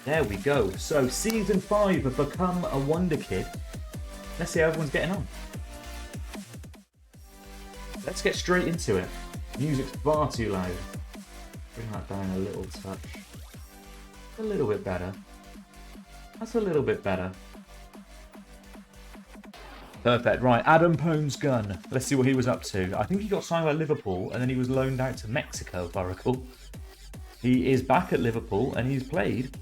There we go. So, Season 5 have become a Wonderkid. Let's see how everyone's getting on. Let's get straight into it. Music's far too loud. Bring that down a little touch. A little bit better. That's a little bit better. Perfect. Right, Adam Pone's gun. Let's see what he was up to. I think he got signed by Liverpool and then he was loaned out to Mexico, if I recall. He is back at Liverpool and he's played,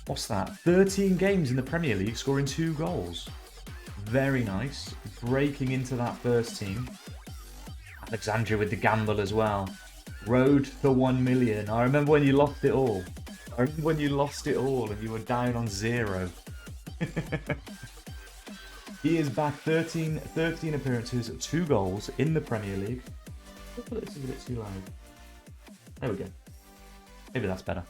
what's that, 13 games in the Premier League, scoring 2 goals. Very nice. Breaking into that first team. Alexandria with the gamble as well. Road to 1 million. I remember when you lost it all. I remember when you lost it all and you were down on 0. He is back 13 appearances, 2 goals in the Premier League. Hopefully this is a bit too loud. There we go. Maybe that's better.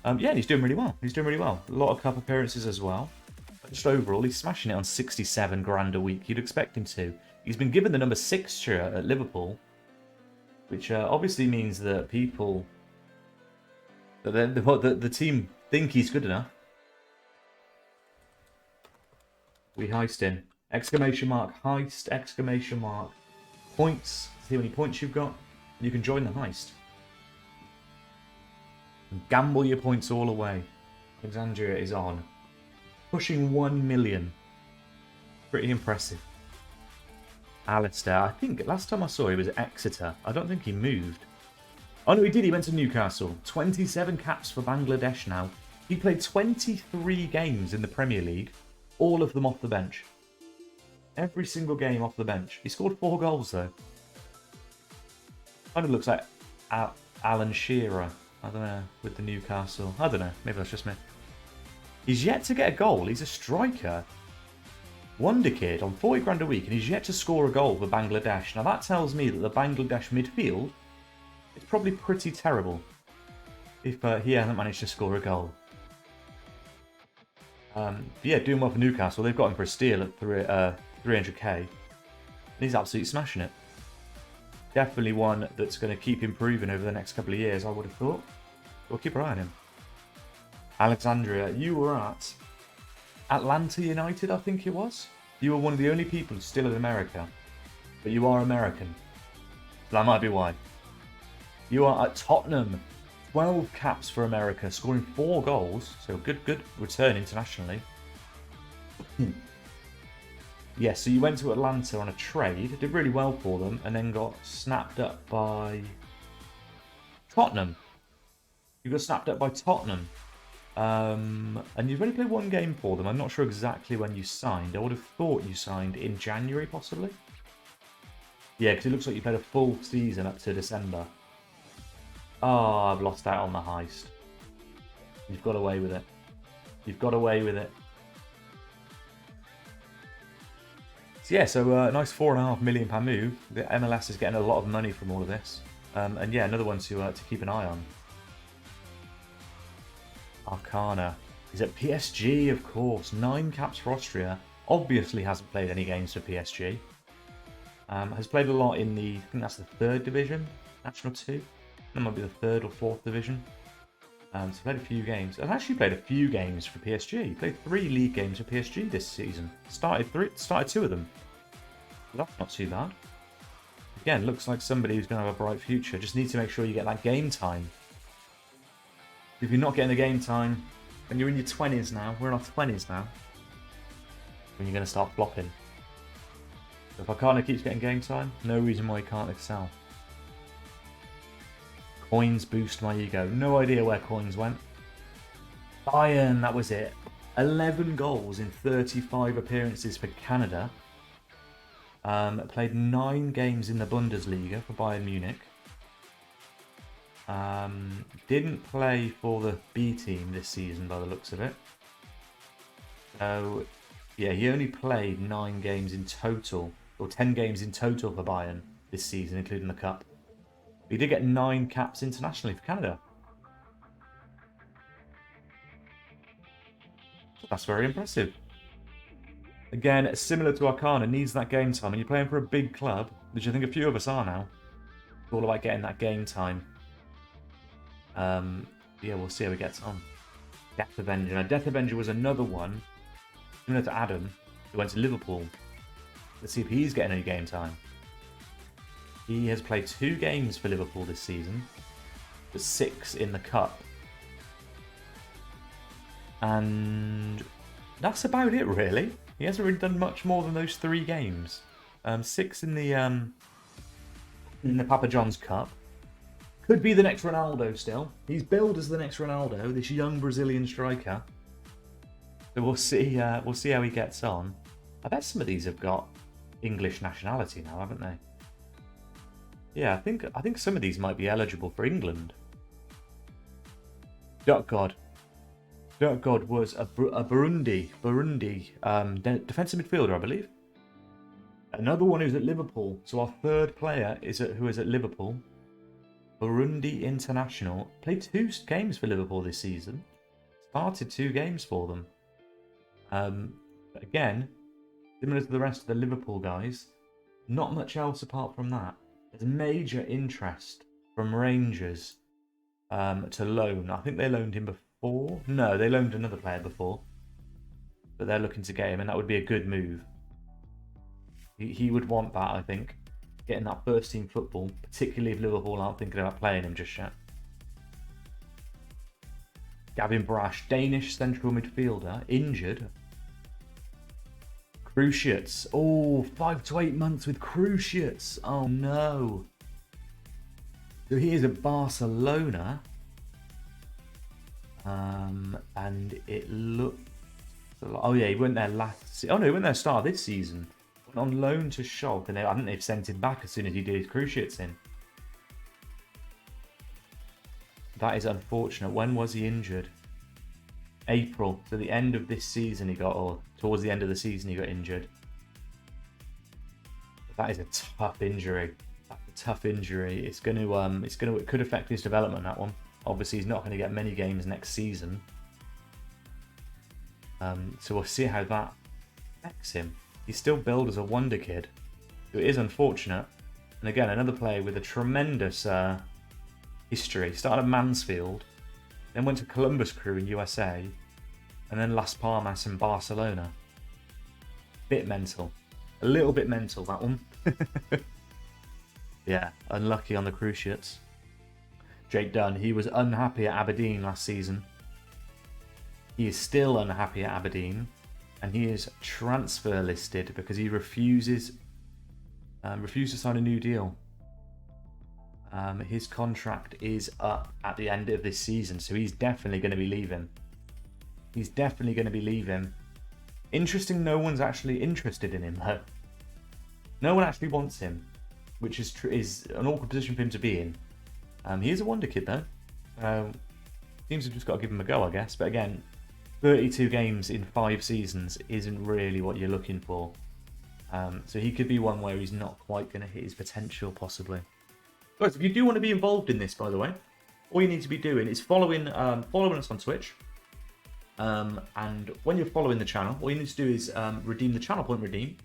Yeah, and he's doing really well. He's doing really well. A lot of cup appearances as well. But just overall, he's smashing it on 67 grand a week. You'd expect him to. He's been given the number 6 shirt at Liverpool, which obviously means that people, that the team think he's good enough. We heist him. Exclamation mark, heist, exclamation mark. Points. See how many points you've got. And you can join the heist. And gamble your points all away. Alexandria is on. Pushing 1 million. Pretty impressive. Alistair, I think last time I saw he was at Exeter. I don't think he moved. Oh no, he did. He went to Newcastle. 27 caps for Bangladesh now. He played 23 games in the Premier League. All of them off the bench. Every single game off the bench. He scored 4 goals though. Kind of looks like Alan Shearer. I don't know, with the Newcastle. I don't know, maybe that's just me. He's yet to get a goal. He's a striker. Wonderkid on 40 grand a week, and he's yet to score a goal for Bangladesh. Now that tells me that the Bangladesh midfield is probably pretty terrible if he hasn't managed to score a goal. Yeah, doing well for Newcastle. They've got him for a steal at 300k. And he's absolutely smashing it. Definitely one that's going to keep improving over the next couple of years, I would have thought. We'll keep our eye on him. Alexandria, you were at Atlanta United, I think it was. You were one of the only people still in America. But you are American. That might be why. You are at Tottenham. 12 caps for America, scoring 4 goals. So good return internationally. Yeah, so you went to Atlanta on a trade, did really well for them, and then got snapped up by Tottenham. You got snapped up by Tottenham. And you've only played 1 game for them. I'm not sure exactly when you signed. I would have thought you signed in January, possibly. Yeah, because it looks like you played a full season up to December. Oh, I've lost out on the heist. You've got away with it. You've got away with it. So yeah, so a nice £4.5 million move. The MLS is getting a lot of money from all of this. And yeah, another one to keep an eye on. Arcana. He's at PSG, of course. 9 caps for Austria. Obviously hasn't played any games for PSG. Has played a lot in the, I think that's the 3rd division, National 2. That might be the 3rd or 4th division. So played a few games. I've actually played a few games for PSG. Played 3 league games for PSG this season. Started 2 of them. That's not too bad. Again, looks like somebody who's going to have a bright future. Just need to make sure you get that game time. If you're not getting the game time, and you're in your 20s now, we're in our 20s now, when you're going to start flopping. So if Arcana keeps getting game time, no reason why he can't excel. Coins boost my ego. No idea where coins went. Bayern, that was it. 11 goals in 35 appearances for Canada. Played 9 games in the Bundesliga for Bayern Munich. Didn't play for the B team this season by the looks of it. So, yeah, he only played 9 games in total, or 10 games in total for Bayern this season, including the Cup. He did get 9 caps internationally for Canada. That's very impressive. Again, similar to Arcana, needs that game time. And you're playing for a big club, which I think a few of us are now. It's all about getting that game time. Yeah, we'll see how he gets on. Death Avenger. Now, Death Avenger was another one, similar to Adam, who went to Liverpool. Let's see if he's getting any game time. He has played 2 games for Liverpool this season, but 6 in the Cup. And that's about it, really. He hasn't really done much more than those 3 games. 6 in the Papa John's Cup. Could be the next Ronaldo still. He's billed as the next Ronaldo, this young Brazilian striker. So we'll see how he gets on. I bet some of these have got English nationality now, haven't they? Yeah, I think some of these might be eligible for England. Duck God. Duck God was a Burundi defensive midfielder, I believe. Another one who's at Liverpool. So our third player who is at Liverpool. Burundi international. Played 2 games for Liverpool this season. Started 2 games for them. But again, similar to the rest of the Liverpool guys, not much else apart from that. There's major interest from Rangers to loan. I think they loaned him before. No, they loaned another player before. But they're looking to get him, and that would be a good move. He would want that, I think. Getting that first team football, particularly if Liverpool aren't thinking about playing him just yet. Gavin Brash, Danish central midfielder, injured. Cruciates. Oh, 5 to 8 months with Cruciates. Oh no. So he is at Barcelona. And it looked... Oh yeah, he went there he went there start of this season. Went on loan to Schalke, and I think they've sent him back as soon as he did his Cruciates in. That is unfortunate. When was he injured? April. So the end of this season or towards the end of the season he got injured. That is a tough injury. That's a tough injury. It could affect his development, that one. Obviously he's not going to get many games next season. So we'll see how that affects him. He's still billed as a Wonderkid. So it is unfortunate. And again, another player with a tremendous history. Started at Mansfield, then went to Columbus Crew in USA, and then Las Palmas and Barcelona. Bit mental. A little bit mental, that one. Yeah, unlucky on the Cruciates. Jake Dunn, he was unhappy at Aberdeen last season. He is still unhappy at Aberdeen, and he is transfer listed because he refuses to sign a new deal. His contract is up at the end of this season, so he's definitely going to be leaving. Interesting, no one's actually interested in him though. No one actually wants him, which is an awkward position for him to be in. He is a Wonderkid though. Teams have just got to give him a go, I guess. But again, 32 games in 5 seasons isn't really what you're looking for. So he could be one where he's not quite going to hit his potential, possibly. Guys, if you do want to be involved in this, by the way, all you need to be doing is following us on Twitch. And when you're following the channel, all you need to do is redeem the channel point redeem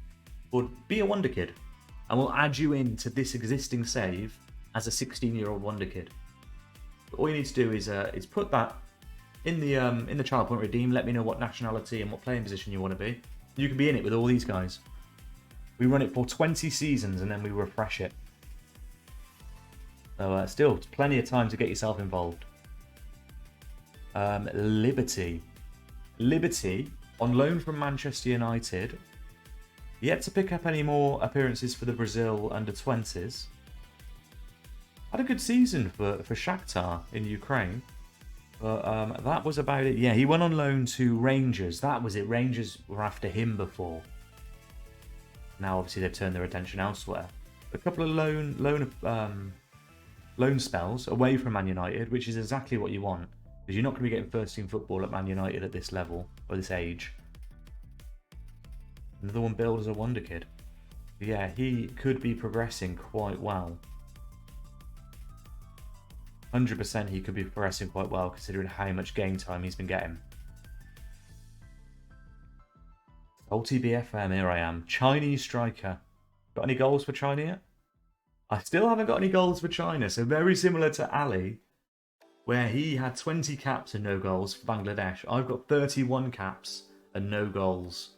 or be a Wonderkid. And we'll add you into this existing save as a 16-year-old Wonderkid. But all you need to do is put that in the channel point redeem. Let me know what nationality and what playing position you want to be. You can be in it with all these guys. We run it for 20 seasons and then we refresh it. So still, plenty of time to get yourself involved. Liberty on loan from Manchester United. Yet to pick up any more appearances for the Brazil under-20s. Had a good season for Shakhtar in Ukraine. But that was about it. Yeah, he went on loan to Rangers. That was it. Rangers were after him before. Now obviously they've turned their attention elsewhere. A couple of loan spells away from Man United, which is exactly what you want. Because you're not going to be getting first team football at Man United at this level, or this age. Another one billed as a Wonderkid. Yeah, he could be progressing quite well. 100% he could be progressing quite well considering how much game time he's been getting. Salty BFM, here I am. Chinese striker. Got any goals for China yet? I still haven't got any goals for China, so very similar to Ali. where he had 20 caps and no goals for Bangladesh. I've got 31 caps and no goals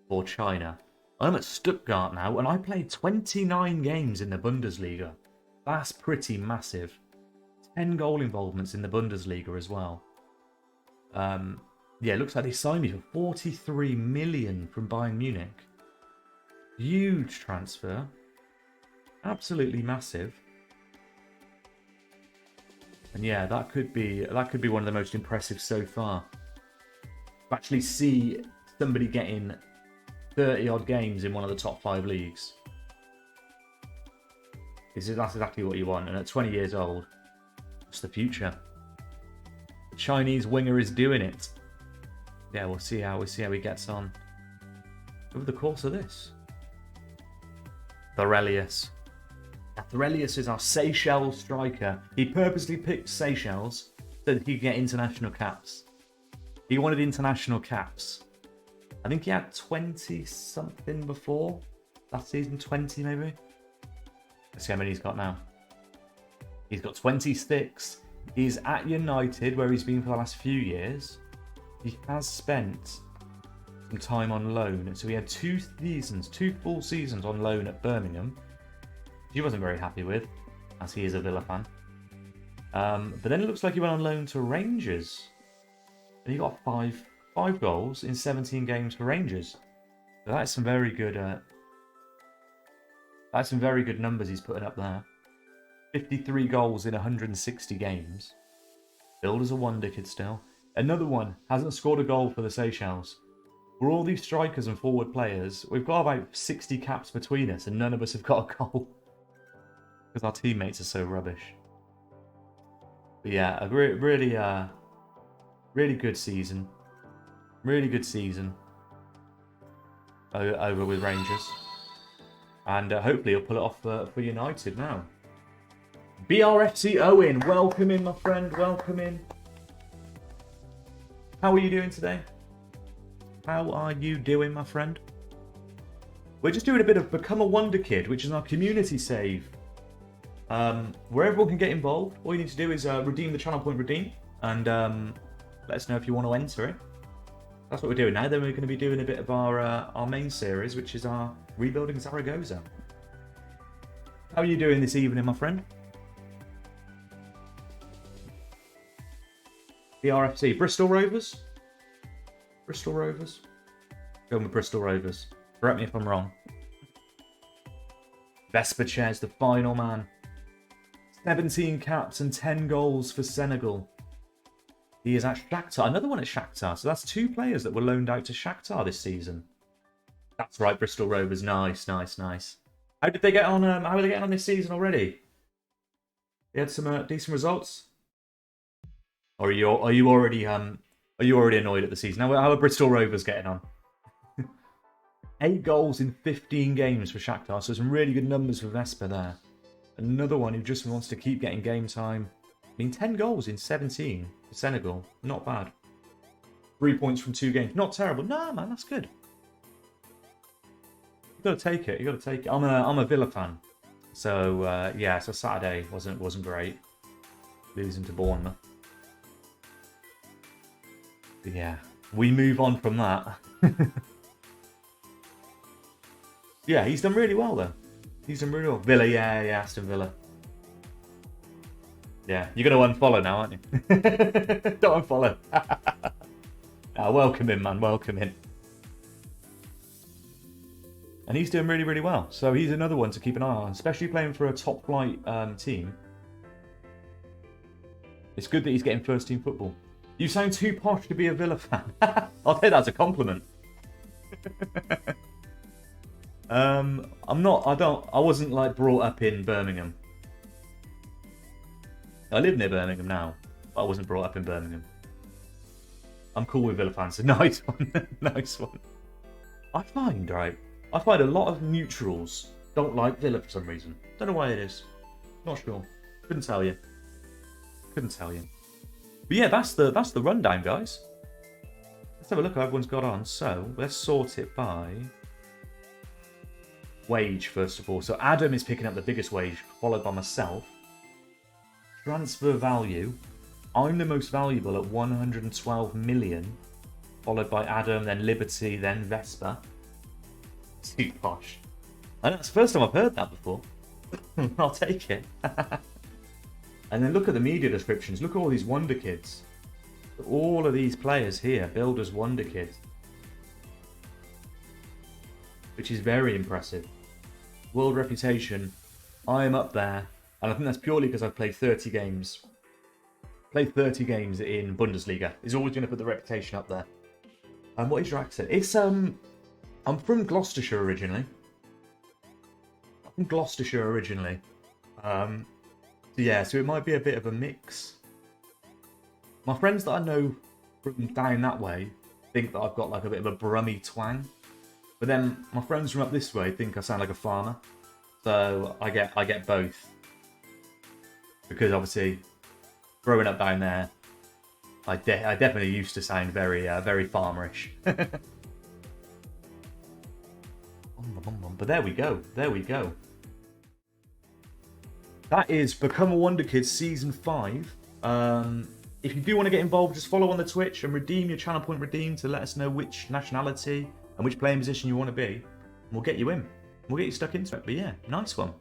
for China. I'm at Stuttgart now, and I played 29 games in the Bundesliga. That's pretty massive. 10 goal involvements in the Bundesliga as well. Yeah, it looks like they signed me for 43 million from Bayern Munich. Huge transfer. Absolutely massive. And yeah, that could be one of the most impressive so far. To actually see somebody getting 30 odd games in one of the top 5 leagues. That's exactly what you want. And at 20 years old, it's the future. The Chinese winger is doing it. Yeah, we'll see how he gets on over the course of this. Thorelius. Thorelius is our Seychelles striker. He purposely picked Seychelles so that he could get international caps. He wanted international caps. I think he had 20 something before. Last season, 20 maybe. Let's see how many he's got now. He's got 26. He's at United, where he's been for the last few years. He has spent some time on loan. So he had 2 full seasons on loan at Birmingham. He wasn't very happy with, as he is a Villa fan. But then it looks like he went on loan to Rangers. And he got 5 goals in 17 games for Rangers. So that's some very good numbers he's putting up there. 53 goals in 160 games. Billed as a Wonderkid still. Another one, hasn't scored a goal for the Seychelles. We're all these strikers and forward players. We've got about 60 caps between us and none of us have got a goal. Because our teammates are so rubbish. But yeah, a really good season. Really good season. Over with Rangers. And hopefully he'll pull it off for United now. BRFC Owen, welcome in, my friend. Welcome in. How are you doing today? How are you doing, my friend? We're just doing a bit of Become a Wonderkid, which is our community save. Where everyone can get involved. All you need to do is redeem the channel point redeem. And let us know if you want to enter it. That's what we're doing now. Then we're going to be doing a bit of our main series, which is our Rebuilding Zaragoza. How are you doing this evening, my friend? BRFC. Bristol Rovers? Bristol Rovers? Going with Bristol Rovers. Correct me if I'm wrong. Vesperchair's the final man. 17 caps and 10 goals for Senegal. He is at Shakhtar. Another one at Shakhtar. So that's 2 players that were loaned out to Shakhtar this season. That's right, Bristol Rovers. Nice, nice, nice. How did they get on? How are they getting on this season already? They had some decent results. Or are you already annoyed at the season? How are Bristol Rovers getting on? 8 goals in 15 games for Shakhtar, so some really good numbers for Vesper there. Another one who just wants to keep getting game time. I mean, 10 goals in 17 for Senegal, not bad. 3 points from 2 games, not terrible. Nah, man, that's good. You got to take it. You got to take it. I'm a Villa fan, so yeah. So Saturday wasn't great, losing to Bournemouth. But yeah, we move on from that. Yeah, he's done really well though. He's done really well. Villa, yeah, Aston Villa. Yeah, you're going to unfollow now, aren't you? Don't unfollow. Welcome in, man. Welcome in. And he's doing really, really well. So he's another one to keep an eye on, especially playing for a top flight team. It's good that he's getting first team football. You sound too posh to be a Villa fan. I'll take that as a compliment. I wasn't like brought up in Birmingham. I live near Birmingham now, but I wasn't brought up in Birmingham. I'm cool with Villa fans, so nice one. Nice one. I find a lot of neutrals don't like Villa for some reason. Don't know why it is. Not sure. Couldn't tell you. But yeah, that's the rundown, guys. Let's have a look how everyone's got on. So let's sort it by wage first of all. So Adam is picking up the biggest wage, followed by myself. Transfer value. I'm the most valuable at 112 million, followed by Adam, then Liberty, then Vespa. Too posh. I know, it's the first time I've heard that before. I'll take it. And then look at the media descriptions. Look at all these Wonderkids. All of these players here, billed as Wonderkids. Which is very impressive. World reputation, I am up there. And I think that's purely because I've played 30 games. Played 30 games in Bundesliga. Is always going to put the reputation up there. And what is your accent? It's, I'm from Gloucestershire originally. Yeah, so it might be a bit of a mix. My friends that I know from down that way think that I've got like a bit of a Brummy twang. But then my friends from up this way think I sound like a farmer. So I get both. Because obviously, growing up down there, I definitely used to sound very very farmerish. But there we go. That is Become a Wonderkid Season 5. If you do want to get involved, just follow on the Twitch and redeem your channel point redeem to let us know which nationality and which playing position you want to be. And we'll get you in. We'll get you stuck into it. But yeah, nice one.